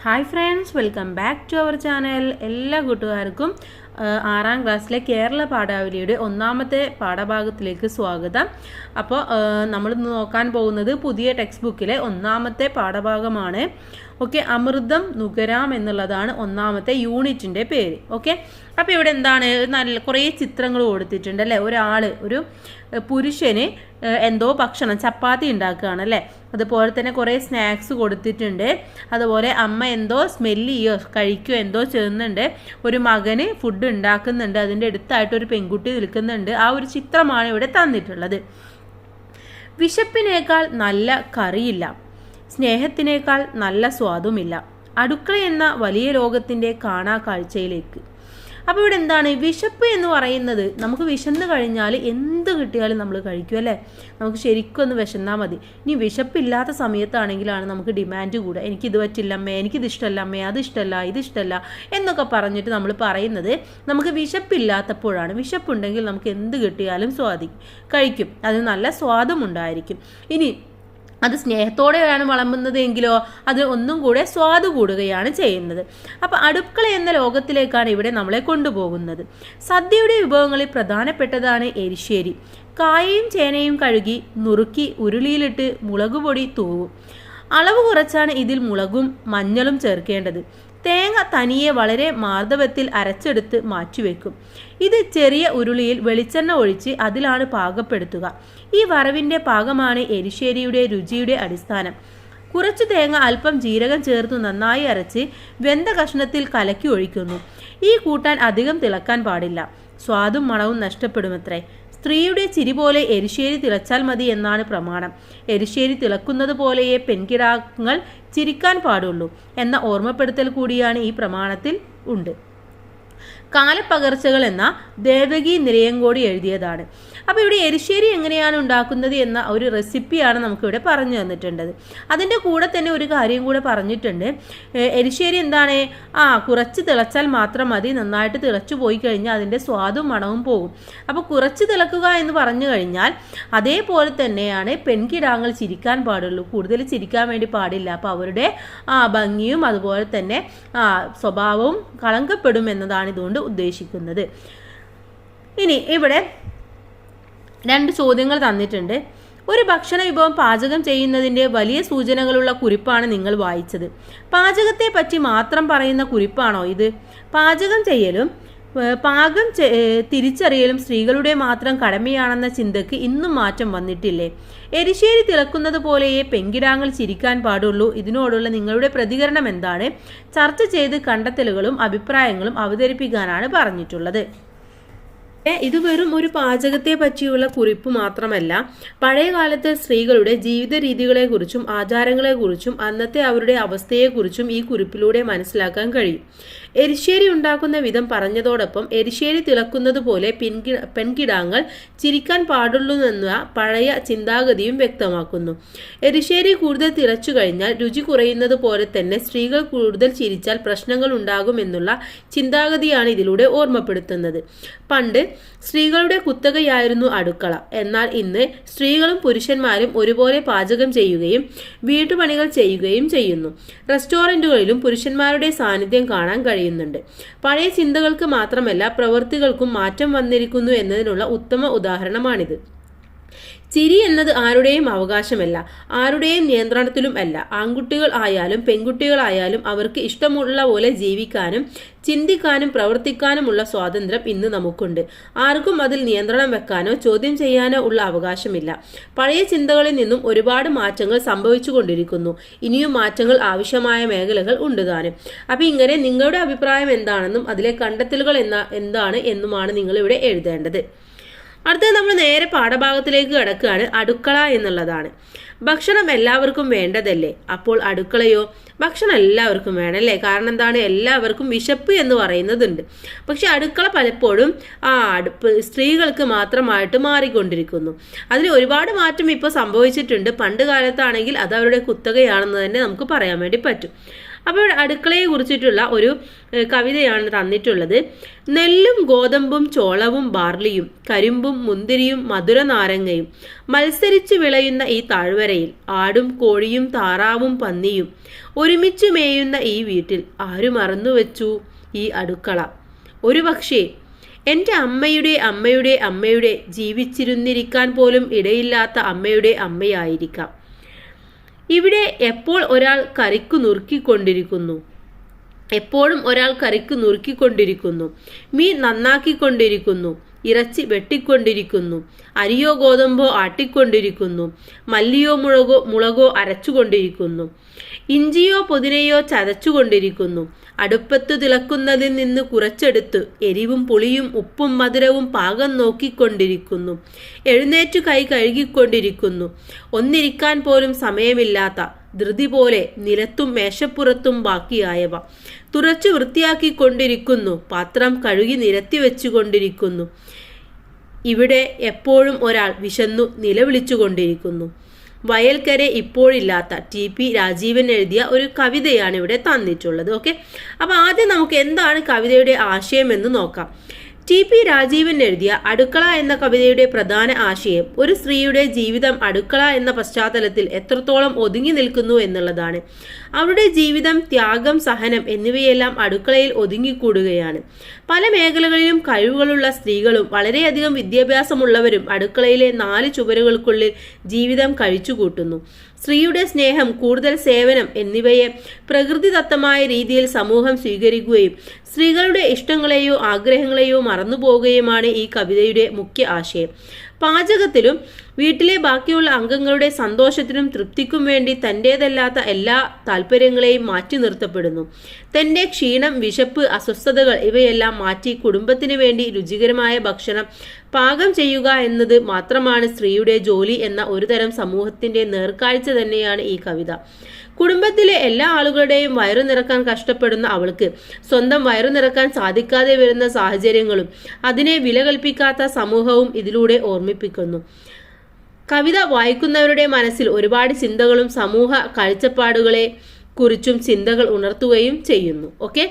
Hi friends, welcome back to our channel. എല്ലാ കൂട്ടുകാർക്കും 6ാം ക്ലാസ്സിലെ കേരള പാഠാവലിയുടെ ഒന്നാമത്തെ പാഠഭാഗത്തിലേക്ക് സ്വാഗതം. അപ്പോൾ നമ്മൾ നോക്കാൻ പോകുന്നത് പുതിയ ടെക്സ്റ്റ് ബുക്കിലെ ഒന്നാമത്തെ പാഠഭാഗമാണ്. ഓക്കെ, അമൃതം നുകരാം എന്നുള്ളതാണ് ഒന്നാമത്തെ യൂണിറ്റിൻ്റെ പേര്. ഓക്കെ, അപ്പോൾ ഇവിടെ എന്താണ്, കുറേ ചിത്രങ്ങൾ കൊടുത്തിട്ടുണ്ട് അല്ലേ. ഒരു പുരുഷന് എന്തോ ഭക്ഷണം ചപ്പാത്തി ഉണ്ടാക്കുകയാണ് അല്ലേ. അതുപോലെ തന്നെ കുറേ സ്നാക്സ് കൊടുത്തിട്ടുണ്ട്. അതുപോലെ അമ്മ എന്തോ സ്മെല്ല് ചെയ്യോ കഴിക്കുകയോ എന്തോ ചെയ്യുന്നുണ്ട്. ഒരു മകന് ഫുഡ് ഉണ്ടാക്കുന്നുണ്ട്. അതിൻ്റെ അടുത്തായിട്ട് ഒരു പെൺകുട്ടി നിൽക്കുന്നുണ്ട്. ആ ഒരു ചിത്രമാണ് ഇവിടെ തന്നിട്ടുള്ളത്. വിശപ്പിനേക്കാൾ നല്ല കറിയില്ല, സ്നേഹത്തിനേക്കാൾ നല്ല സ്വാദുമില്ല. അടുക്കള എന്ന വലിയ ലോകത്തിൻ്റെ കാണാ കാഴ്ചയിലേക്ക്. അപ്പോൾ ഇവിടെ എന്താണ്, വിശപ്പ് എന്ന് പറയുന്നത്, നമുക്ക് വിശന്ന് കഴിഞ്ഞാൽ എന്ത് കിട്ടിയാലും നമ്മൾ കഴിക്കും അല്ലേ. നമുക്ക് ശരിക്കും ഒന്ന് വിശന്നാൽ മതി. ഇനി വിശപ്പില്ലാത്ത സമയത്താണെങ്കിലാണ് നമുക്ക് ഡിമാൻഡ് കൂടുക. എനിക്കിത് പറ്റില്ല അമ്മേ, എനിക്കിത് ഇഷ്ടമല്ല അമ്മേ, അത് ഇഷ്ടമല്ല, ഇത് ഇഷ്ടമല്ല എന്നൊക്കെ പറഞ്ഞിട്ട് നമ്മൾ പറയുന്നത് നമുക്ക് വിശപ്പില്ലാത്തപ്പോഴാണ്. വിശപ്പുണ്ടെങ്കിൽ നമുക്ക് എന്ത് കിട്ടിയാലും കഴിക്കും. അത് നല്ല സ്വാദും ഉണ്ടായിരിക്കും. ഇനി അത് സ്നേഹത്തോടെയാണ് വിളമ്പുന്നത് എങ്കിലോ അത് ഒന്നും കൂടെ സ്വാദ് കൂടുകയാണ് ചെയ്യുന്നത്. അപ്പോൾ അടുക്കള എന്ന ലോകത്തിലേക്കാണ് ഇവിടെ നമ്മളെ കൊണ്ടുപോകുന്നത്. സദ്യയുടെ വിഭവങ്ങളിൽ പ്രധാനപ്പെട്ടതാണ് എരിശ്ശേരി. കായയും ചേനയും കഴുകി നുറുക്കി ഉരുളിയിലിട്ട് മുളകുപൊടി തൂവും. അളവ് കുറച്ചാണ് ഇതിൽ മുളകും മഞ്ഞളും ചേർക്കേണ്ടത്. തേങ്ങ തനിയെ വളരെ മാർദ്ദവത്തിൽ അരച്ചെടുത്ത് മാറ്റിവെക്കും. ഇത് ചെറിയ ഉരുളിയിൽ വെളിച്ചെണ്ണ ഒഴിച്ച് അതിലാണ് പാകപ്പെടുത്തുക. ഈ വറവിൻ്റെ പാകമാണ് എരിശ്ശേരിയുടെ രുചിയുടെ അടിസ്ഥാനം. കുറച്ചു തേങ്ങ അല്പം ജീരകം ചേർത്ത് നന്നായി അരച്ച് വെന്ത കഷ്ണത്തിൽ കലക്കി ഒഴിക്കുന്നു. ഈ കൂട്ടാൻ അധികം തിളക്കാൻ പാടില്ല, സ്വാദും മണവും നഷ്ടപ്പെടുമത്രേ. സ്ത്രീയുടെ ചിരി പോലെ എരിശ്ശേരി തിളച്ചാൽ മതി എന്നാണ് പ്രമാണം. എരിശ്ശേരി തിളക്കുന്നത് പോലെയേ പെൺകിടാങ്ങൾ ചിരിക്കാൻ പാടുള്ളൂ എന്ന ഓർമ്മപ്പെടുത്തൽ കൂടിയാണ് ഈ പ്രമാണത്തിൽ ഉണ്ട്. കാലപ്പകർച്ചകൾ എന്ന ദേവകി നിരയങ്കോടി എഴുതിയതാണ്. അപ്പോൾ ഇവിടെ എരിശ്ശേരി എങ്ങനെയാണ് ഉണ്ടാക്കുന്നത് എന്ന ഒരു റെസിപ്പിയാണ് നമുക്കിവിടെ പറഞ്ഞു തന്നിട്ടുള്ളത്. അതിൻ്റെ കൂടെ തന്നെ ഒരു കാര്യം കൂടെ പറഞ്ഞിട്ടുണ്ട്. എരിശ്ശേരി എന്താണ്, കുറച്ച് തിളച്ചാൽ മാത്രം മതി, നന്നായിട്ട് തിളച്ചു പോയി കഴിഞ്ഞാൽ അതിൻ്റെ സ്വാദും മണവും പോകും. അപ്പോൾ കുറച്ച് തിളക്കുക എന്ന് പറഞ്ഞു കഴിഞ്ഞാൽ അതേപോലെ തന്നെയാണ് പെൺകിടാങ്ങൾ ചിരിക്കാൻ പാടുള്ളൂ, കൂടുതൽ ചിരിക്കാൻ വേണ്ടി പാടില്ല. അപ്പോൾ അവരുടെ ഭംഗിയും അതുപോലെ തന്നെ സ്വഭാവവും കളങ്കപ്പെടും എന്നതാണ് ഇതുകൊണ്ട് ഉദ്ദേശിക്കുന്നത്. ഇനി ഇവിടെ 2 ചോദ്യങ്ങൾ തന്നിട്ടുണ്ട്. ഒരു ഭക്ഷണ വിഭവം പാചകം ചെയ്യുന്നതിൻ്റെ വലിയ സൂചനകളുള്ള കുറിപ്പാണ് നിങ്ങൾ വായിച്ചത്. പാചകത്തെ പറ്റി മാത്രം പറയുന്ന കുറിപ്പാണോ ഇത്? പാചകം ചെയ്യലും പാകം തിരിച്ചറിയലും സ്ത്രീകളുടെ മാത്രം കടമയാണെന്ന ചിന്തക്ക് ഇന്നും മാറ്റം വന്നിട്ടില്ലേ? എരിശ്ശേരി തിളക്കുന്നത് പോലെയേ പെൺകിടാങ്ങൾ ചിരിക്കാൻ പാടുള്ളൂ. ഇതിനോടുള്ള നിങ്ങളുടെ പ്രതികരണം എന്താണ്? ചർച്ച ചെയ്ത് കണ്ടെത്തലുകളും അഭിപ്രായങ്ങളും അവതരിപ്പിക്കാനാണ് പറഞ്ഞിട്ടുള്ളത്. ഇത് വെറും ഒരു പാചകത്തെ പറ്റിയുള്ള കുറിപ്പ് മാത്രമല്ല, പഴയ കാലത്തെ സ്ത്രീകളുടെ ജീവിത രീതികളെക്കുറിച്ചും ആചാരങ്ങളെക്കുറിച്ചും അന്നത്തെ അവരുടെ അവസ്ഥയെക്കുറിച്ചും ഈ കുറിപ്പിലൂടെ മനസ്സിലാക്കാൻ കഴിയും. എരിശ്ശേരി ഉണ്ടാക്കുന്ന വിധം പറഞ്ഞതോടൊപ്പം എരിശ്ശേരി തിളക്കുന്നത് പോലെ പെൺകിടാങ്ങൾ ചിരിക്കാൻ പാടുള്ളൂവെന്ന പഴയ ചിന്താഗതിയും വ്യക്തമാക്കുന്നു. എരിശ്ശേരി കൂടുതൽ തിളച്ചു കഴിഞ്ഞാൽ രുചി കുറയുന്നത് പോലെ തന്നെ സ്ത്രീകൾ കൂടുതൽ ചിരിച്ചാൽ പ്രശ്നങ്ങൾ ഉണ്ടാകുമെന്നുള്ള ചിന്താഗതിയാണ് ഇതിലൂടെ ഓർമ്മപ്പെടുത്തുന്നത്. പണ്ട് സ്ത്രീകളുടെ കുത്തകയായിരുന്നു അടുക്കള. എന്നാൽ ഇന്ന് സ്ത്രീകളും പുരുഷന്മാരും ഒരുപോലെ പാചകം ചെയ്യുകയും വീട്ടുപണികൾ ചെയ്യുകയും ചെയ്യുന്നു. റെസ്റ്റോറൻറ്റുകളിലും പുരുഷന്മാരുടെ സാന്നിധ്യം കാണാൻ കഴിയുന്നുണ്ട്. പഴയ ചിന്തകൾക്ക് മാത്രമല്ല പ്രവൃത്തികൾക്കും മാറ്റം വന്നിരിക്കുന്നു എന്നതിനുള്ള ഉത്തമ ഉദാഹരണമാണിത്. ചിരി എന്നത് ആരുടെയും അവകാശമല്ല, ആരുടെയും നിയന്ത്രണത്തിലും അല്ല. ആൺകുട്ടികൾ ആയാലും പെൺകുട്ടികളായാലും അവർക്ക് ഇഷ്ടമുള്ള പോലെ ജീവിക്കാനും ചിന്തിക്കാനും പ്രവർത്തിക്കാനുമുള്ള സ്വാതന്ത്ര്യം ഇന്ന് നമുക്കുണ്ട്. ആർക്കും അതിൽ നിയന്ത്രണം വെക്കാനോ ചോദ്യം ചെയ്യാനോ ഉള്ള അവകാശമില്ല. പഴയ ചിന്തകളിൽ നിന്നും ഒരുപാട് മാറ്റങ്ങൾ സംഭവിച്ചു കൊണ്ടിരിക്കുന്നു. ഇനിയും മാറ്റങ്ങൾ ആവശ്യമായ മേഖലകൾ ഉണ്ട് താനും. അപ്പം ഇങ്ങനെ നിങ്ങളുടെ അഭിപ്രായം എന്താണെന്നും അതിലെ കണ്ടെത്തലുകൾ എന്താണ് എന്നുമാണ് നിങ്ങളിവിടെ എഴുതേണ്ടത്. അടുത്തത് നമ്മൾ നേരെ പാഠഭാഗത്തിലേക്ക് കിടക്കുകയാണ്. അടുക്കള എന്നുള്ളതാണ്. ഭക്ഷണം എല്ലാവർക്കും വേണ്ടതല്ലേ? അപ്പോൾ അടുക്കളയോ? ഭക്ഷണം എല്ലാവർക്കും വേണമല്ലേ? കാരണം എന്താണ്, എല്ലാവർക്കും വിശപ്പ് എന്ന് പറയുന്നതുണ്ട്. പക്ഷെ അടുക്കള പലപ്പോഴും സ്ത്രീകൾക്ക് മാത്രമായിട്ട് മാറിക്കൊണ്ടിരിക്കുന്നു. അതിന് ഒരുപാട് മാറ്റം ഇപ്പോൾ സംഭവിച്ചിട്ടുണ്ട്. പണ്ട് കാലത്താണെങ്കിൽ അത് അവരുടെ കുത്തകയാണെന്ന് തന്നെ നമുക്ക് പറയാൻ വേണ്ടി പറ്റും. അപ്പോൾ അടുക്കളയെ കുറിച്ചിട്ടുള്ള ഒരു കവിതയാണ് തന്നിട്ടുള്ളത്. നെല്ലും ഗോതമ്പും ചോളവും ബാർലിയും കരിമ്പും മുന്തിരിയും മധുര നാരങ്ങയും മത്സരിച്ചു വിളയുന്ന ഈ താഴ്വരയിൽ ആടും കോഴിയും താറാവും പന്നിയും ഒരുമിച്ചു മേയുന്ന ഈ വീട്ടിൽ ആരു മറന്നുവെച്ചു ഈ അടുക്കള? ഒരുപക്ഷേ എൻ്റെ അമ്മയുടെ അമ്മയുടെ അമ്മയുടെ ജീവിച്ചിരുന്നിരിക്കാൻ പോലും ഇടയില്ലാത്ത അമ്മയുടെ അമ്മയായിരിക്കാം. ഇവിടെ എപ്പോൾ ഒരാൾ കറിക്കു നുറുക്കിക്കൊണ്ടിരിക്കുന്നു, എപ്പോഴും ഒരാൾ കറിക്ക് നുറുക്കിക്കൊണ്ടിരിക്കുന്നു, മീൻ നന്നാക്കിക്കൊണ്ടിരിക്കുന്നു, ഇറച്ചി വെട്ടിക്കൊണ്ടിരിക്കുന്നു, അരിയോ ഗോതമ്പോ ആട്ടിക്കൊണ്ടിരിക്കുന്നു, മല്ലിയോ മുളകോ അരച്ചുകൊണ്ടിരിക്കുന്നു, ഇഞ്ചിയോ പുതിനയോ ചതച്ചുകൊണ്ടിരിക്കുന്നു, അടുപ്പത്ത് തിളക്കുന്നതിൽ നിന്ന് കുറച്ചെടുത്ത് എരിവും പുളിയും ഉപ്പും മധുരവും പാകം നോക്കിക്കൊണ്ടിരിക്കുന്നു, എഴുന്നേറ്റു കൈ കഴുകിക്കൊണ്ടിരിക്കുന്നു, ഒന്നിരിക്കാൻ പോലും സമയമില്ലാത്ത ധൃതി പോലെ നിലത്തും മേശപ്പുറത്തും ബാക്കിയായവ തുറച്ചു വൃത്തിയാക്കിക്കൊണ്ടിരിക്കുന്നു, പാത്രം കഴുകി നിരത്തി വെച്ചുകൊണ്ടിരിക്കുന്നു. ഇവിടെ എപ്പോഴും ഒരാൾ വിശന്നു നിലവിളിച്ചുകൊണ്ടിരിക്കുന്നു. വയൽക്കരെ ഇപ്പോഴില്ലാത്ത TP രാജീവൻ എഴുതിയ ഒരു കവിതയാണ് ഇവിടെ തന്നിട്ടുള്ളത്. ഓക്കെ, അപ്പോൾ ആദ്യം നമുക്ക് എന്താണ് കവിതയുടെ ആശയം എന്ന് നോക്കാം. TP രാജീവൻ എഴുതിയ അടുക്കള എന്ന കവിതയുടെ പ്രധാന ആശയം ഒരു സ്ത്രീയുടെ ജീവിതം അടുക്കള എന്ന പശ്ചാത്തലത്തിൽ എത്രത്തോളം ഒതുങ്ങി നിൽക്കുന്നു എന്നുള്ളതാണ്. അവരുടെ ജീവിതം, ത്യാഗം, സഹനം എന്നിവയെല്ലാം അടുക്കളയിൽ ഒതുങ്ങിക്കൂടുകയാണ്. പല മേഖലകളിലും കഴിവുകളുള്ള സ്ത്രീകളും വളരെയധികം വിദ്യാഭ്യാസമുള്ളവരും അടുക്കളയിലെ 4 ചുവരുകൾക്കുള്ളിൽ ജീവിതം കഴിച്ചുകൂട്ടുന്നു. സ്ത്രീയുടെ സ്നേഹം, കൂടുതൽ സേവനം എന്നിവയെ പ്രകൃതിദത്തമായ രീതിയിൽ സമൂഹം സ്വീകരിക്കുകയും സ്ത്രീകളുടെ ഇഷ്ടങ്ങളെയോ ആഗ്രഹങ്ങളെയോ മറന്നുപോകുകയുമാണ് ഈ കവിതയുടെ മുഖ്യ ആശയം. പാചകത്തിലും വീട്ടിലെ ബാക്കിയുള്ള അംഗങ്ങളുടെ സന്തോഷത്തിനും തൃപ്തിക്കും വേണ്ടി തൻ്റേതല്ലാത്ത എല്ലാ താല്പര്യങ്ങളെയും മാറ്റി നിർത്തപ്പെടുന്നു. തൻ്റെ ക്ഷീണം, വിശപ്പ്, അസ്വസ്ഥതകൾ ഇവയെല്ലാം മാറ്റി കുടുംബത്തിന് വേണ്ടി രുചികരമായ ഭക്ഷണം പാകം ചെയ്യുക എന്നത് മാത്രമാണ് സ്ത്രീയുടെ ജോലി എന്ന ഒരുതരം സമൂഹത്തിൻ്റെ നേർക്കാഴ്ച തന്നെയാണ് ഈ കവിത. കുടുംബത്തിലെ എല്ലാ ആളുകളുടെയും വയറു നിറക്കാൻ കഷ്ടപ്പെടുന്ന അവൾക്ക് സ്വന്തം വയറു നിറക്കാൻ സാധിക്കാതെ വരുന്ന സാഹചര്യങ്ങളും അതിനെ വില കൽപ്പിക്കാത്ത സമൂഹവും ഇതിലൂടെ ഓർമ്മിപ്പിക്കുന്നു. കവിത വായിക്കുന്നവരുടെ മനസ്സിൽ ഒരുപാട് ചിന്തകളും സമൂഹ കാഴ്ചപ്പാടുകളെ കുറിച്ചും ചിന്തകൾ ഉണർത്തുകയും ചെയ്യുന്നു. ഓക്കെ,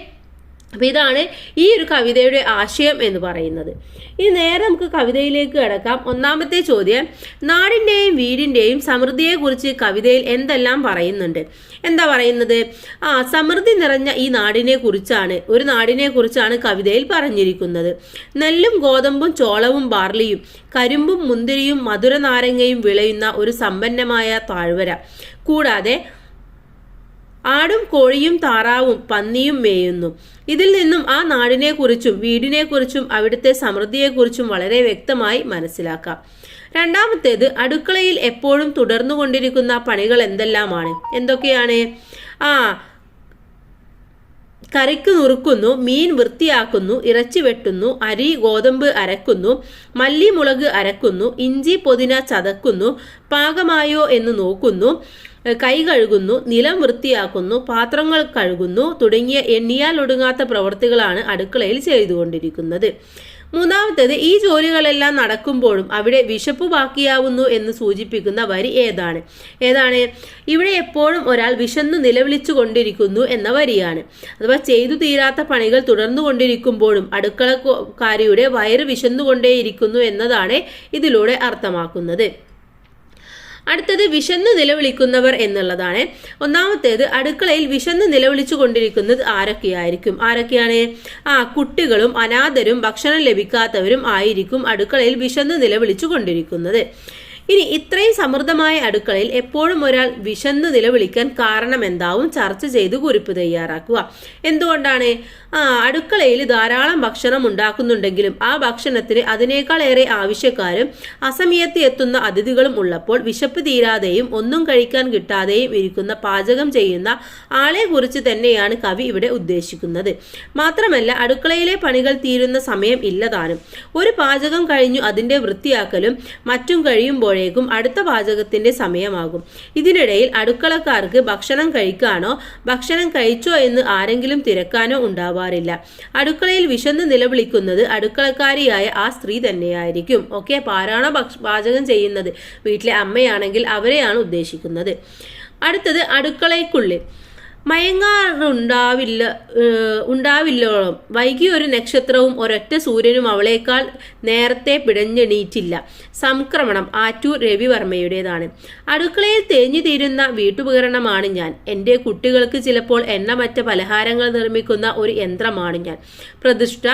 അപ്പോൾ ഇതാണ് ഈ ഒരു കവിതയുടെ ആശയം എന്ന് പറയുന്നത്. ഇനി നേരെ നമുക്ക് കവിതയിലേക്ക് കിടക്കാം. ഒന്നാമത്തെ ചോദ്യം, നാടിൻ്റെയും വീടിൻ്റെയും സമൃദ്ധിയെക്കുറിച്ച് കവിതയിൽ എന്തെല്ലാം പറയുന്നുണ്ട്? എന്താ പറയുന്നത്? സമൃദ്ധി നിറഞ്ഞ ഈ നാടിനെ കുറിച്ചാണ് കവിതയിൽ പറഞ്ഞിരിക്കുന്നത്. നെല്ലും ഗോതമ്പും ചോളവും ബാർലിയും കരിമ്പും മുന്തിരിയും മധുര നാരങ്ങയും വിളയുന്ന ഒരു സമ്പന്നമായ താഴ്വര, കൂടാതെ ആടും കോഴിയും താറാവും പന്നിയും മേയുന്നു. ഇതിൽ നിന്നും ആ നാടിനെക്കുറിച്ചും വീടിനെക്കുറിച്ചും അവിടുത്തെ സമൃദ്ധിയെക്കുറിച്ചും വളരെ വ്യക്തമായി മനസ്സിലാക്കാം. രണ്ടാമത്തേത്, അടുക്കളയിൽ എപ്പോഴും തുടർന്നുകൊണ്ടിരിക്കുന്ന പണികൾ എന്തെല്ലാമാണ്? എന്തൊക്കെയാണ്? കറിക്ക് നുറുക്കുന്നു, മീൻ വൃത്തിയാക്കുന്നു, ഇറച്ചി വെട്ടുന്നു, അരി ഗോതമ്പ് അരക്കുന്നു, മല്ലി മുളക് അരക്കുന്നു, ഇഞ്ചി പുതിന ചതക്കുന്നു, പാകമായോ എന്ന് നോക്കുന്നു, കൈ കഴുകുന്നു, നിലം വൃത്തിയാക്കുന്നു, പാത്രങ്ങൾ കഴുകുന്നു തുടങ്ങിയ എണ്ണിയാൽ ഒടുങ്ങാത്ത പ്രവൃത്തികളാണ് അടുക്കളയിൽ ചെയ്തുകൊണ്ടിരിക്കുന്നത്. മൂന്നാമത്തേത്, ഈ ജോലികളെല്ലാം നടക്കുമ്പോഴും അവിടെ വിശപ്പ് ബാക്കിയാവുന്നു എന്ന് സൂചിപ്പിക്കുന്ന വരി ഏതാണ്? ഇവിടെ എപ്പോഴും ഒരാൾ വിശന്നു നിലവിളിച്ചു കൊണ്ടിരിക്കുന്നു എന്ന വരിയാണ്. അഥവാ ചെയ്തു തീരാത്ത പണികൾ തുടർന്നു കൊണ്ടിരിക്കുമ്പോഴും അടുക്കളക്കാരിയുടെ വയറ് വിശന്നുകൊണ്ടേയിരിക്കുന്നു എന്നതാണ് ഇതിലൂടെ അർത്ഥമാക്കുന്നത്. അടുത്തത്, വിശന്നു നിലവിളിക്കുന്നവർ എന്നുള്ളതാണ്. ഒന്നാമത്തേത്, അടുക്കളയിൽ വിശന്നു നിലവിളിച്ചു കൊണ്ടിരിക്കുന്നത് ആരൊക്കെയാണ്? കുട്ടികളും അനാഥരും ഭക്ഷണം ലഭിക്കാത്തവരും ആയിരിക്കും അടുക്കളയിൽ വിശന്നു നിലവിളിച്ചു കൊണ്ടിരിക്കുന്നത്. ഇനി ഇത്രയും സമൃദ്ധമായ അടുക്കളയിൽ എപ്പോഴും ഒരാൾ വിശന്നു നിലവിളിക്കാൻ കാരണം എന്താവും ചർച്ച ചെയ്ത് കുറിപ്പ് തയ്യാറാക്കുക. എന്തുകൊണ്ടാണ്? അടുക്കളയിൽ ധാരാളം ഭക്ഷണം ഉണ്ടാക്കുന്നുണ്ടെങ്കിലും ആ ഭക്ഷണത്തിന് അതിനേക്കാൾ ഏറെ ആവശ്യക്കാരും അസമയത്ത് എത്തുന്ന അതിഥികളും ഉള്ളപ്പോൾ വിശപ്പ് തീരാതെയും ഒന്നും കഴിക്കാൻ കിട്ടാതെയും ഇരിക്കുന്ന പാചകം ചെയ്യുന്ന ആളെ കുറിച്ച് തന്നെയാണ് കവി ഇവിടെ ഉദ്ദേശിക്കുന്നത്. മാത്രമല്ല, അടുക്കളയിലെ പണികൾ തീരുന്ന സമയം ഇല്ലതാനും. ഒരു പാചകം കഴിഞ്ഞു അതിന്റെ വൃത്തിയാക്കലും മറ്റും കഴിയുമ്പോഴേക്കും അടുത്ത പാചകത്തിന്റെ സമയമാകും. ഇതിനിടയിൽ അടുക്കളക്കാർക്ക് ഭക്ഷണം കഴിക്കാനോ ഭക്ഷണം കഴിച്ചോ എന്ന് ആരെങ്കിലും തിരക്കാനോ ഉണ്ടാവാറില്ല. അടുക്കളയിൽ വിശന്ന് നിലവിളിക്കുന്നത് അടുക്കളക്കാരിയായ ആ സ്ത്രീ തന്നെയായിരിക്കും. ഓക്കെ, അപ്പോൾ ആരാണോ പാചകം ചെയ്യുന്നത്, വീട്ടിലെ അമ്മയാണെങ്കിൽ അവരെയാണ് ഉദ്ദേശിക്കുന്നത്. അടുത്തത്, അടുക്കളയ്ക്കുള്ളിൽ ഉണ്ടാവില്ലോളം വൈകി ഒരു നക്ഷത്രവും ഒരൊറ്റ സൂര്യനും അവളേക്കാൾ നേരത്തെ പിടഞ്ഞെണീറ്റില്ല. സംക്രമണം ആറ്റൂർ രവിവർമ്മയുടേതാണ്. അടുക്കളയിൽ തേഞ്ഞു തീരുന്ന വീട്ടുപകരണമാണ് ഞാൻ. എൻ്റെ കുട്ടികൾക്ക് ചിലപ്പോൾ എണ്ണമറ്റ പലഹാരങ്ങൾ നിർമ്മിക്കുന്ന ഒരു യന്ത്രമാണ് ഞാൻ. പ്രതിഷ്ഠ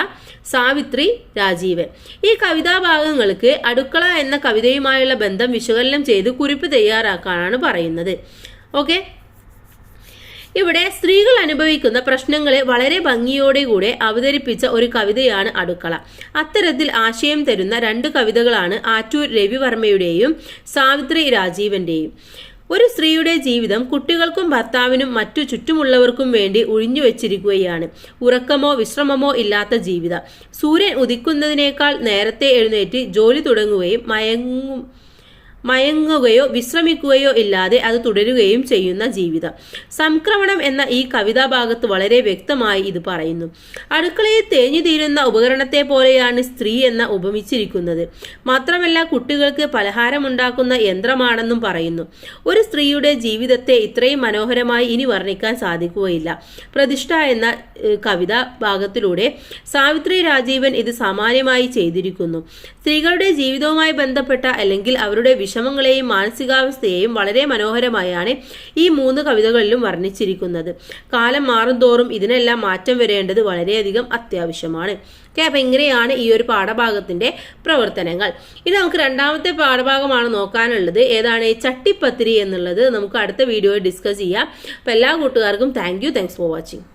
സാവിത്രി രാജീവൻ. ഈ കവിതാഭാഗങ്ങൾക്ക് അടുക്കള എന്ന കവിതയുമായുള്ള ബന്ധം വിശകലനം ചെയ്ത് കുറിപ്പ് തയ്യാറാക്കാനാണ് പറയുന്നത്. ഓക്കെ, ഇവിടെ സ്ത്രീകൾ അനുഭവിക്കുന്ന പ്രശ്നങ്ങളെ വളരെ ഭംഗിയോടെ അവതരിപ്പിച്ച ഒരു കവിതയാണ് അടുക്കള. അത്തരത്തിൽ ആശയം തരുന്ന 2 കവിതകളാണ് ആറ്റൂർ രവിവർമ്മയുടെയും സാവിത്രി രാജീവന്റെയും. ഒരു സ്ത്രീയുടെ ജീവിതം കുട്ടികൾക്കും ഭർത്താവിനും മറ്റു ചുറ്റുമുള്ളവർക്കും വേണ്ടി ഒഴിഞ്ഞു വെച്ചിരിക്കുകയാണ്. ഉറക്കമോ വിശ്രമമോ ഇല്ലാത്ത ജീവിതം. സൂര്യൻ ഉദിക്കുന്നതിനേക്കാൾ നേരത്തെ എഴുന്നേറ്റ് ജോലി തുടങ്ങുകയും മയങ്ങുകയോ വിശ്രമിക്കുകയോ ഇല്ലാതെ അത് തുടരുകയും ചെയ്യുന്ന ജീവിതം. സംക്രമണം എന്ന ഈ കവിതാഭാഗത്ത് വളരെ വ്യക്തമായി ഇത് പറയുന്നു. അടുക്കളയിൽ തേഞ്ഞു തീരുന്ന ഉപകരണത്തെ പോലെയാണ് സ്ത്രീ എന്ന ഉപമിച്ചിരിക്കുന്നത്. മാത്രമല്ല കുട്ടികൾക്ക് പലഹാരമുണ്ടാക്കുന്ന യന്ത്രമാണെന്നും പറയുന്നു. ഒരു സ്ത്രീയുടെ ജീവിതത്തെ ഇത്രയും മനോഹരമായി ഇനി വർണ്ണിക്കാൻ സാധിക്കുകയില്ല. പ്രതിഷ്ഠ എന്ന കവിതാ ഭാഗത്തിലൂടെ സാവിത്രി രാജീവൻ ഇത് സാമാന്യമായി ചെയ്തിരിക്കുന്നു. സ്ത്രീകളുടെ ജീവിതവുമായി ബന്ധപ്പെട്ട അല്ലെങ്കിൽ അവരുടെ വിഷമങ്ങളെയും മാനസികാവസ്ഥയെയും വളരെ മനോഹരമായാണ് ഈ 3 കവിതകളിലും വർണ്ണിച്ചിരിക്കുന്നത്. കാലം മാറുന്തോറും ഇതിനെല്ലാം മാറ്റം വരേണ്ടത് വളരെയധികം അത്യാവശ്യമാണ്. ഓക്കെ, അപ്പം ഇങ്ങനെയാണ് ഈ ഒരു പാഠഭാഗത്തിന്റെ പ്രവർത്തനങ്ങൾ. ഇനി നമുക്ക് രണ്ടാമത്തെ പാഠഭാഗമാണ് നോക്കാനുള്ളത്. ഏതാണ് ചട്ടിപ്പത്തിരി എന്നുള്ളത് നമുക്ക് അടുത്ത വീഡിയോയിൽ ഡിസ്കസ് ചെയ്യാം. അപ്പം എല്ലാ കൂട്ടുകാർക്കും താങ്ക്സ് ഫോർ വാച്ചിങ്.